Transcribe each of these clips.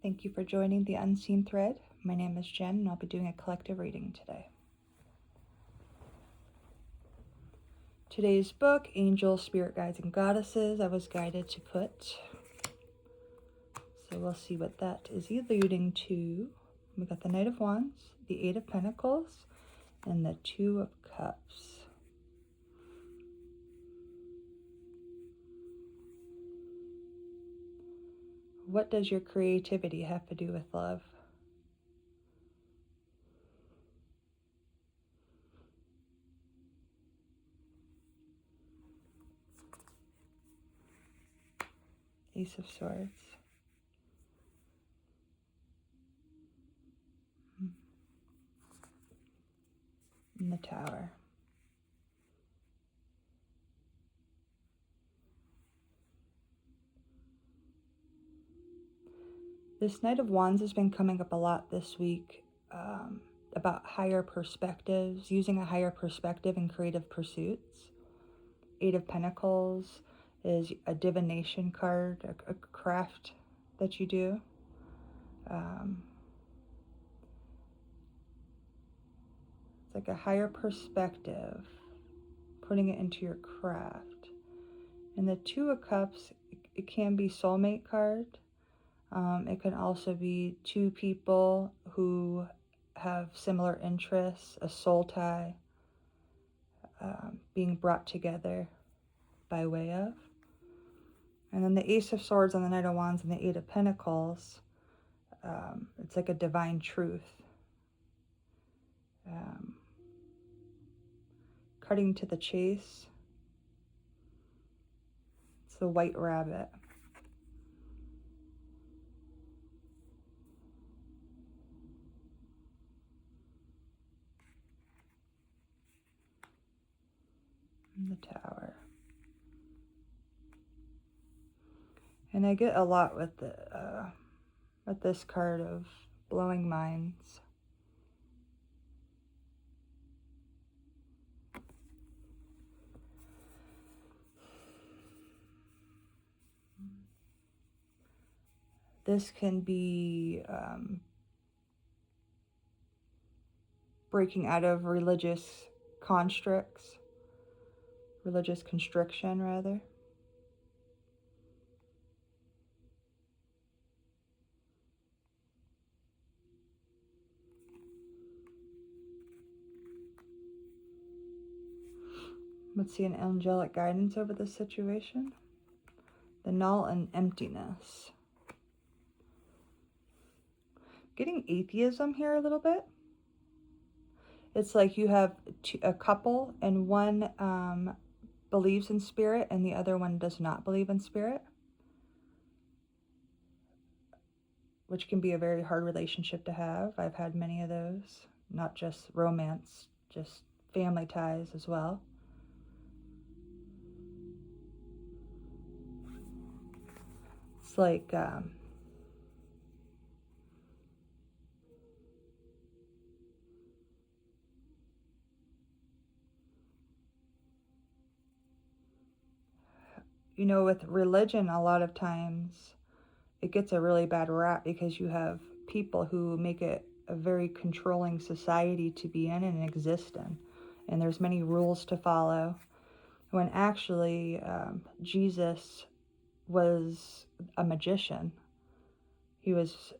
Thank you for joining the Unseen Thread. My name is Jen, and I'll be doing a collective reading today. Today's book, Angels, Spirit Guides, and Goddesses, I was guided to put. So we'll see what that is alluding to. We got the Knight of Wands, the Eight of Pentacles, and the Two of Cups. What does your creativity have to do with love? Ace of Swords. And the Tower. This Knight of Wands has been coming up a lot this week about higher perspectives, using a higher perspective in creative pursuits. Eight of Pentacles is a divination card, a craft that you do. It's like a higher perspective, putting it into your craft. And the Two of Cups, it can be soulmate card. It can also be two people who have similar interests, a soul tie, being brought together by way of. And then the Ace of Swords on the Knight of Wands and the Eight of Pentacles, it's like a divine truth. Cutting to the chase, it's the White Rabbit. And the Tower. And I get a lot with this card of blowing minds. This can be breaking out of religious constriction rather. Let's see an angelic guidance over this situation. The Null and Emptiness. Getting atheism here a little bit. It's like you have a couple and one believes in spirit and the other one does not believe in spirit, which can be a very hard relationship to have. I've had many of those, not just romance, just family ties as well. It's like with religion, a lot of times it gets a really bad rap because you have people who make it a very controlling society to be in and exist in. And there's many rules to follow. When actually Jesus was a magician. He was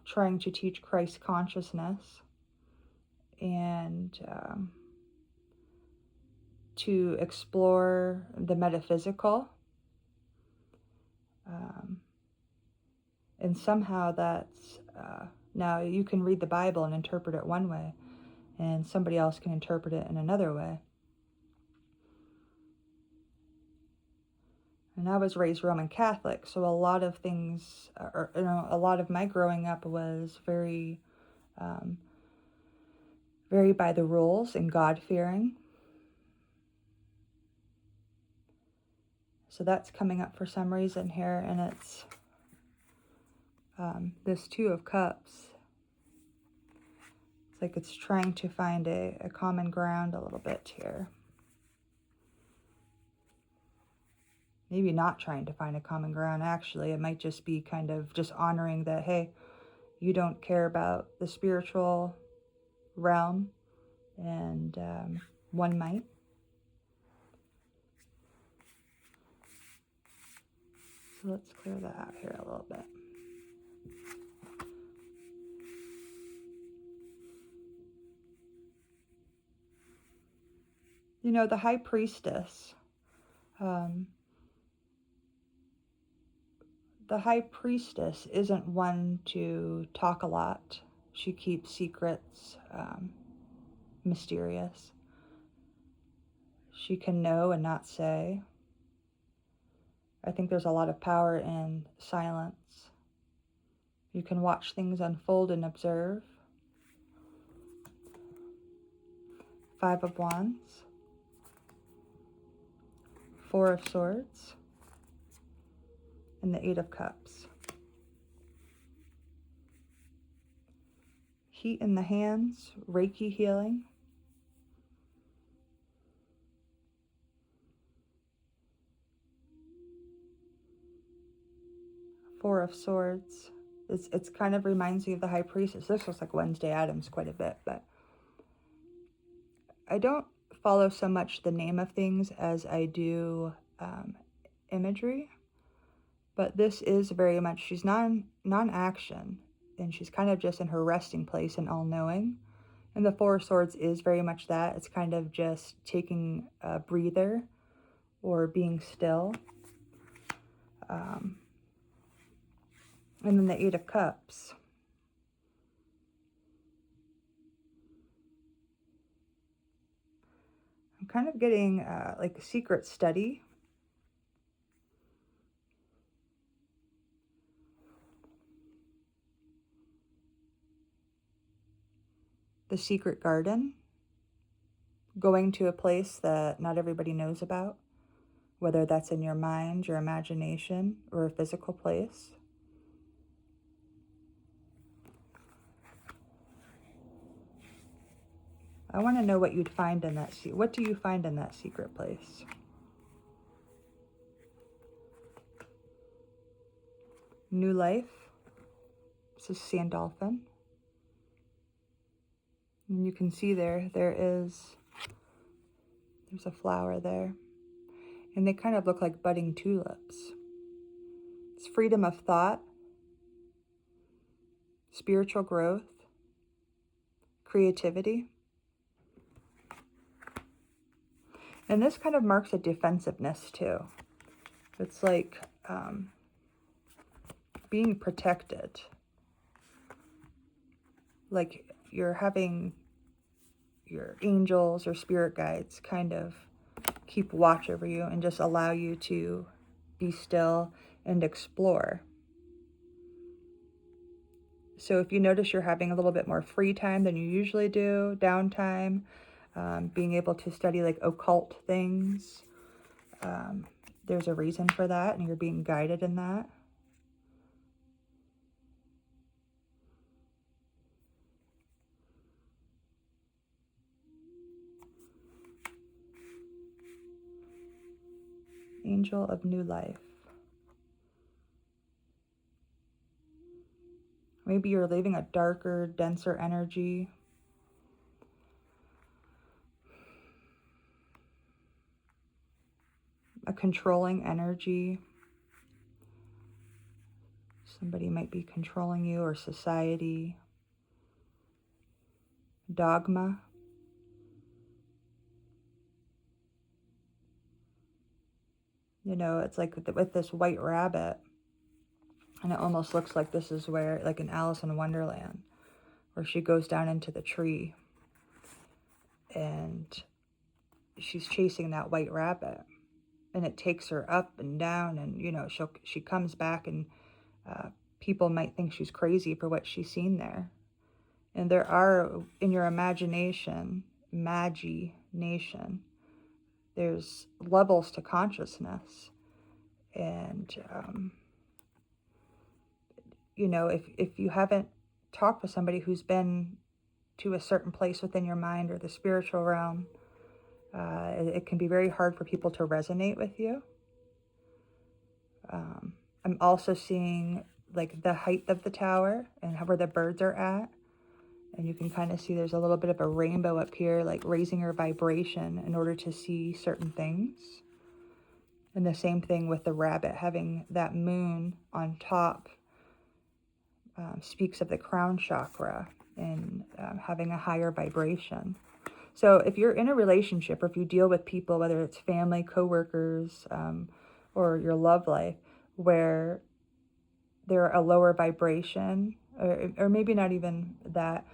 trying to teach Christ consciousness and to explore the metaphysical. And somehow that's, now you can read the Bible and interpret it one way, and somebody else can interpret it in another way. And I was raised Roman Catholic, so a lot of things, a lot of my growing up was very, very by the rules and God-fearing. So that's coming up for some reason here, and it's this Two of Cups. It's like it's trying to find a common ground a little bit here. maybe not trying to find a common ground. Actually, it might just be kind of just honoring that, hey, you don't care about the spiritual realm, and one might. So let's clear that out here a little bit. You know, the high priestess, um, isn't one to talk a lot. She keeps secrets mysterious. She can know and not say. I think there's a lot of power in silence. You can watch things unfold and observe. 5 of Wands, 4 of Swords, and the 8 of Cups. Heat in the hands, Reiki healing. Four of Swords. It's kind of reminds me of the High Priestess. This looks like Wednesday Addams quite a bit, but I don't follow so much the name of things as I do imagery. But this is very much, she's non-action, and she's kind of just in her resting place and all-knowing. And the Four of Swords is very much that. It's kind of just taking a breather or being still. And then the 8 of Cups. I'm kind of getting like a secret study. The secret garden. Going to a place that not everybody knows about. Whether that's in your mind, your imagination, or a physical place. I want to know what you'd find in that. What do you find in that secret place? New life. This is Sandalphon. And you can see there's a flower there. And they kind of look like budding tulips. It's freedom of thought, spiritual growth, creativity. And this kind of marks a defensiveness too. It's like being protected. Like you're having your angels or spirit guides kind of keep watch over you and just allow you to be still and explore. So if you notice you're having a little bit more free time than you usually do, downtime, being able to study like occult things, there's a reason for that, and you're being guided in that. Angel of new life. Maybe you're leaving a darker, denser energy. A controlling energy. Somebody might be controlling you, or society. Dogma. You know, it's like with this white rabbit, and it almost looks like this is where, like in Alice in Wonderland, where she goes down into the tree and she's chasing that white rabbit, and it takes her up and down, and you know, she comes back, and people might think she's crazy for what she's seen there. And there are, in your imagination, there's levels to consciousness. And, you know, if you haven't talked with somebody who's been to a certain place within your mind or the spiritual realm, it can be very hard for people to resonate with you. I'm also seeing like the height of the tower and where the birds are at. And you can kind of see there's a little bit of a rainbow up here, like raising your vibration in order to see certain things. And the same thing with the rabbit, having that moon on top speaks of the crown chakra and having a higher vibration. So if you're in a relationship, or if you deal with people, whether it's family, coworkers, or your love life, where they're a lower vibration, or maybe not even that,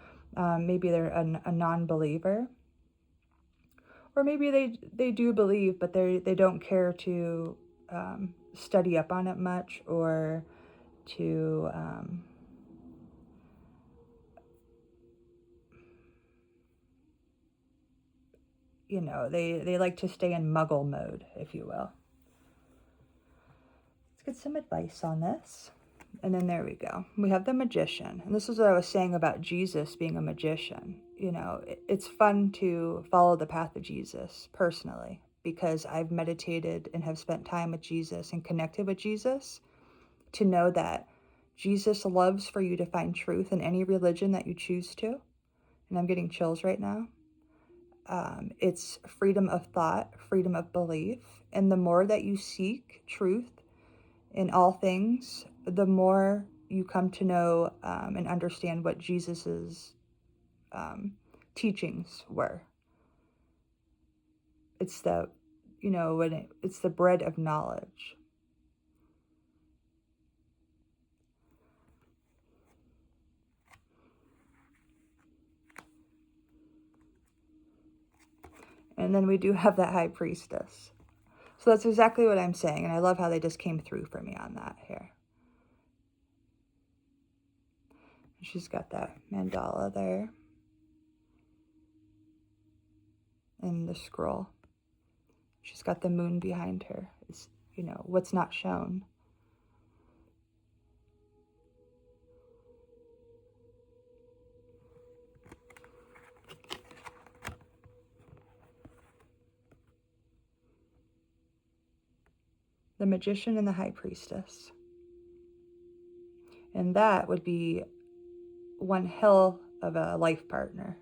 maybe they're a non-believer, or maybe they do believe, but they don't care to study up on it much, or to they like to stay in muggle mode, if you will. Let's get some advice on this. And then there we go. We have the magician. And this is what I was saying about Jesus being a magician. It's fun to follow the path of Jesus personally, because I've meditated and have spent time with Jesus and connected with Jesus, to know that Jesus loves for you to find truth in any religion that you choose to. And I'm getting chills right now. It's freedom of thought, freedom of belief. And the more that you seek truth in all things, the more you come to know and understand what Jesus's teachings were. It's it's the bread of knowledge. And then we do have that high priestess. So that's exactly what I'm saying. And I love how they just came through for me on that here. She's got that mandala there. And the scroll. She's got the moon behind her. It's, what's not shown. The magician and the high priestess. And that would be one hell of a life partner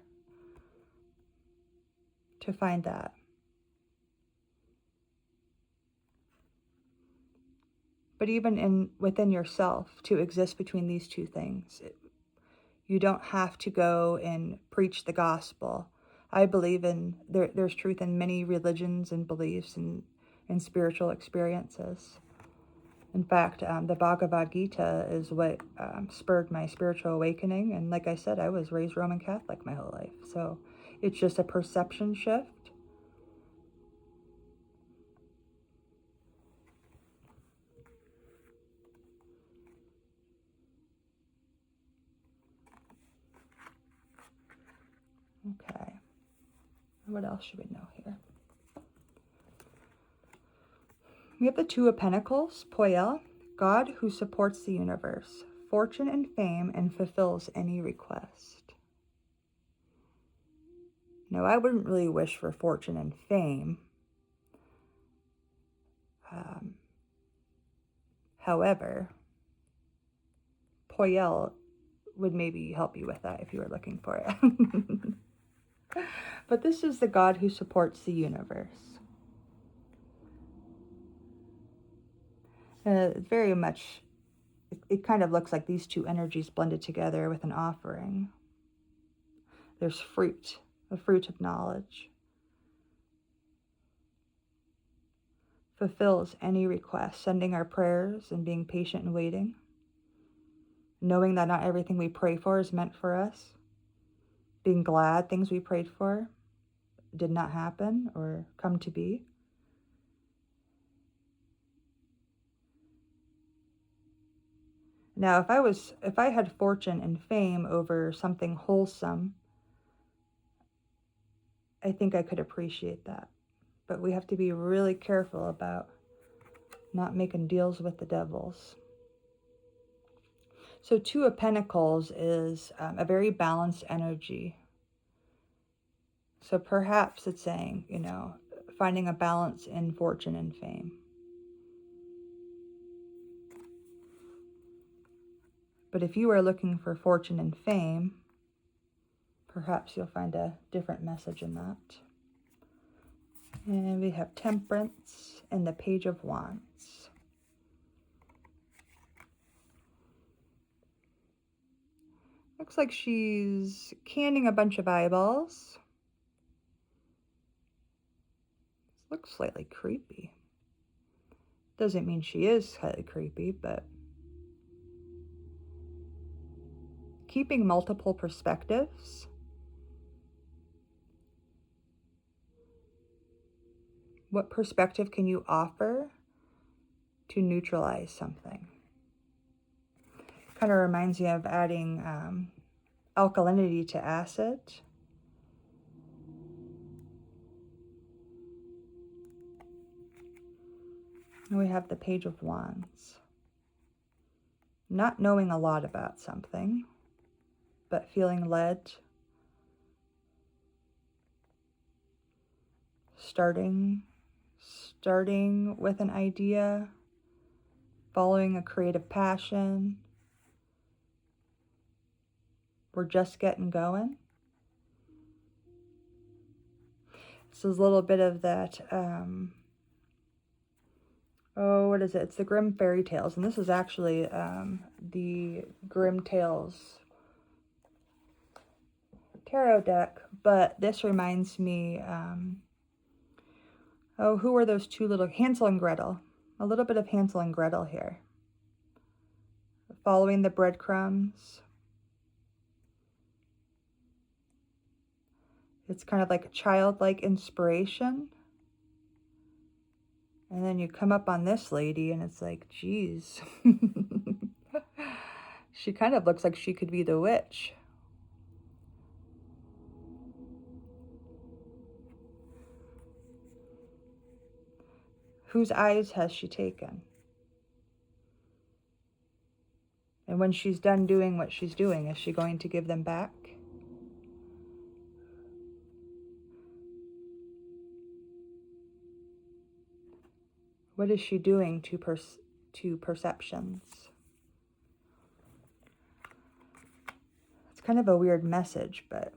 to find that. But even within yourself, to exist between these two things, you don't have to go and preach the gospel. I believe there's truth in many religions and beliefs and spiritual experiences. In fact, the Bhagavad Gita is what spurred my spiritual awakening. And like I said, I was raised Roman Catholic my whole life. So it's just a perception shift. Okay. What else should we know here? We have the Two of Pentacles, Poel, God who supports the universe, fortune and fame, and fulfills any request. Now, I wouldn't really wish for fortune and fame. However, Poel would maybe help you with that if you were looking for it. But this is the God who supports the universe. Very much, it kind of looks like these two energies blended together with an offering. There's fruit, the fruit of knowledge. Fulfills any request, sending our prayers and being patient and waiting. Knowing that not everything we pray for is meant for us. Being glad things we prayed for did not happen or come to be. Now, if I had fortune and fame over something wholesome, I think I could appreciate that. But we have to be really careful about not making deals with the devils. So Two of Pentacles is a very balanced energy. So perhaps it's saying, finding a balance in fortune and fame. But if you are looking for fortune and fame, perhaps you'll find a different message in that. And we have Temperance and the Page of Wands. Looks like she's canning a bunch of eyeballs. This looks slightly creepy. Doesn't mean she is slightly creepy, but keeping multiple perspectives. What perspective can you offer to neutralize something? Kind of reminds me of adding alkalinity to acid. And we have the Page of Wands. Not knowing a lot about something, but feeling led. Starting with an idea, following a creative passion. We're just getting going. This is a little bit of that, what is it? It's the Grimm Fairy Tales, and this is actually the Grimm Tales tarot deck, but this reminds me, who are those two little, Hansel and Gretel. A little bit of Hansel and Gretel here. Following the breadcrumbs. It's kind of like a childlike inspiration. And then you come up on this lady and it's like, geez. She kind of looks like she could be the witch. Whose eyes has she taken? And when she's done doing what she's doing, is she going to give them back? What is she doing to perceptions? It's kind of a weird message, but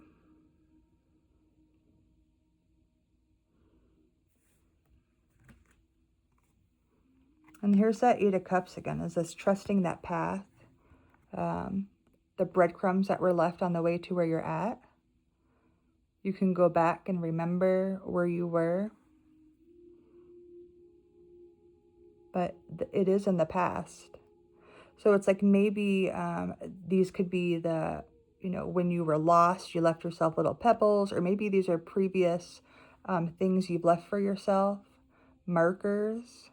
and here's that Eight of Cups again. Is this trusting that path? The breadcrumbs that were left on the way to where you're at. You can go back and remember where you were. But it is in the past. So it's like maybe these could be the, when you were lost, you left yourself little pebbles, or maybe these are previous things you've left for yourself, markers.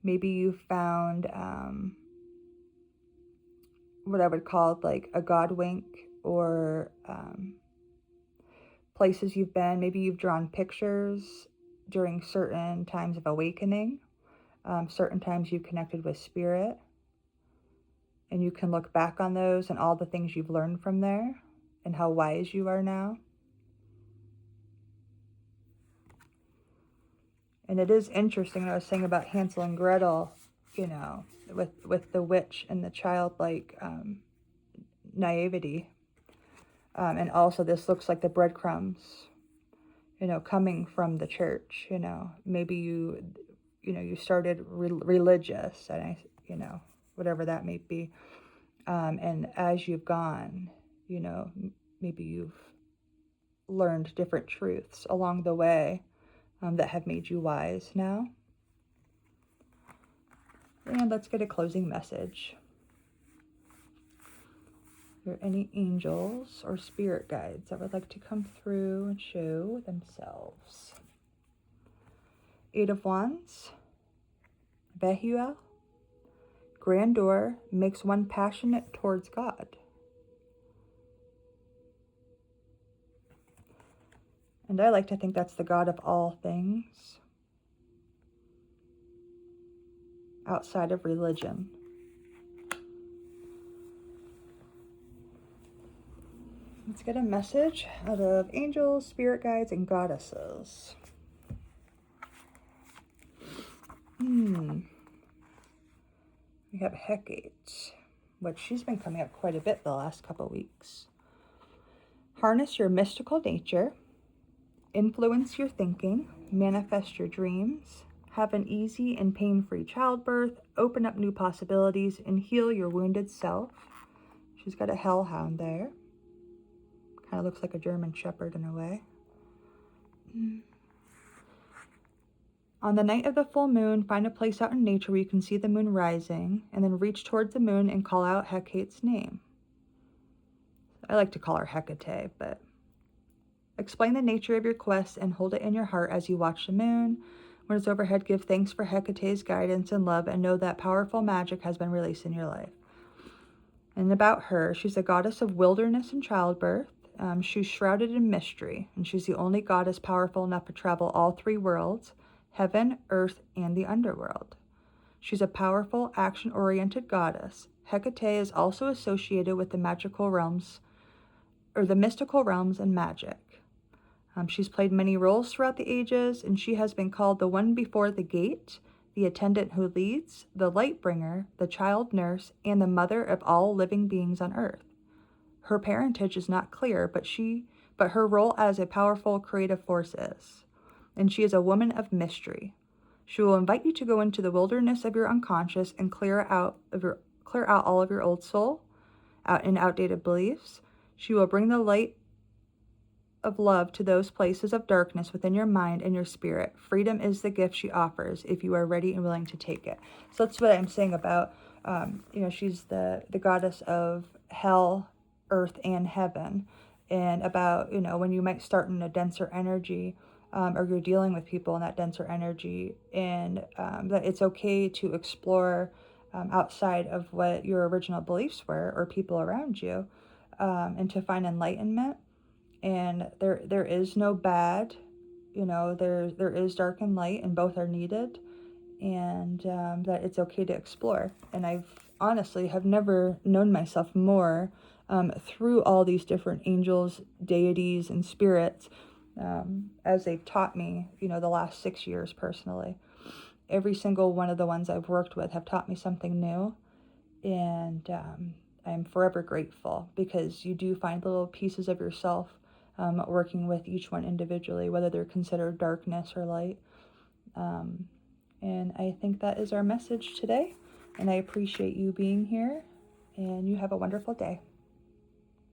Maybe you found what I would call like a God wink, or places you've been. Maybe you've drawn pictures during certain times of awakening, certain times you've connected with spirit, and you can look back on those and all the things you've learned from there and how wise you are now. And it is interesting, I was saying about Hansel and Gretel, with the witch and the childlike naivety. And also this looks like the breadcrumbs, coming from the church. Maybe you started religious, and whatever that may be. And as you've gone, maybe you've learned different truths along the way that have made you wise now. And let's get a closing message. Are there any angels or spirit guides that would like to come through and show themselves? Eight of Wands, Vehuel, grandeur makes one passionate towards God. And I like to think that's the God of all things outside of religion. Let's get a message out of angels, spirit guides, and goddesses. We We have Hecate, which she's been coming up quite a bit the last couple weeks. Harness your mystical nature, influence your thinking, manifest your dreams, have an easy and pain-free childbirth, open up new possibilities, and heal your wounded self. She's got a hellhound there. Kind of looks like a German shepherd in a way. On the night of the full moon, find a place out in nature where you can see the moon rising, and then reach towards the moon and call out Hecate's name. I like to call her Hecate, but explain the nature of your quest and hold it in your heart as you watch the moon. When it's overhead, give thanks for Hecate's guidance and love, and know that powerful magic has been released in your life. And about her, she's a goddess of wilderness and childbirth. She's shrouded in mystery, and she's the only goddess powerful enough to travel all three worlds, heaven, earth, and the underworld. She's a powerful, action-oriented goddess. Hecate is also associated with the magical realms, or the mystical realms and magic. She's played many roles throughout the ages, and she has been called the one before the gate, the attendant who leads, the light bringer, the child nurse, and the mother of all living beings on earth. Her parentage is not clear, but her role as a powerful creative force is. And she is a woman of mystery. She will invite you to go into the wilderness of your unconscious and clear out all of your old soul and outdated beliefs. She will bring the light of love to those places of darkness within your mind and your spirit. Freedom is the gift she offers if you are ready and willing to take it. So that's what I'm saying about, she's the goddess of hell, earth, and heaven. And about, when you might start in a denser energy, or you're dealing with people in that denser energy, and that it's okay to explore outside of what your original beliefs were or people around you, and to find enlightenment. And there is no bad, there is dark and light, and both are needed, and that it's okay to explore. And I've honestly have never known myself more through all these different angels, deities, and spirits, as they've taught me, the last 6 years personally. Every single one of the ones I've worked with have taught me something new, and I'm forever grateful, because you do find little pieces of yourself working with each one individually, whether they're considered darkness or light. And I think that is our message today, and I appreciate you being here, and you have a wonderful day.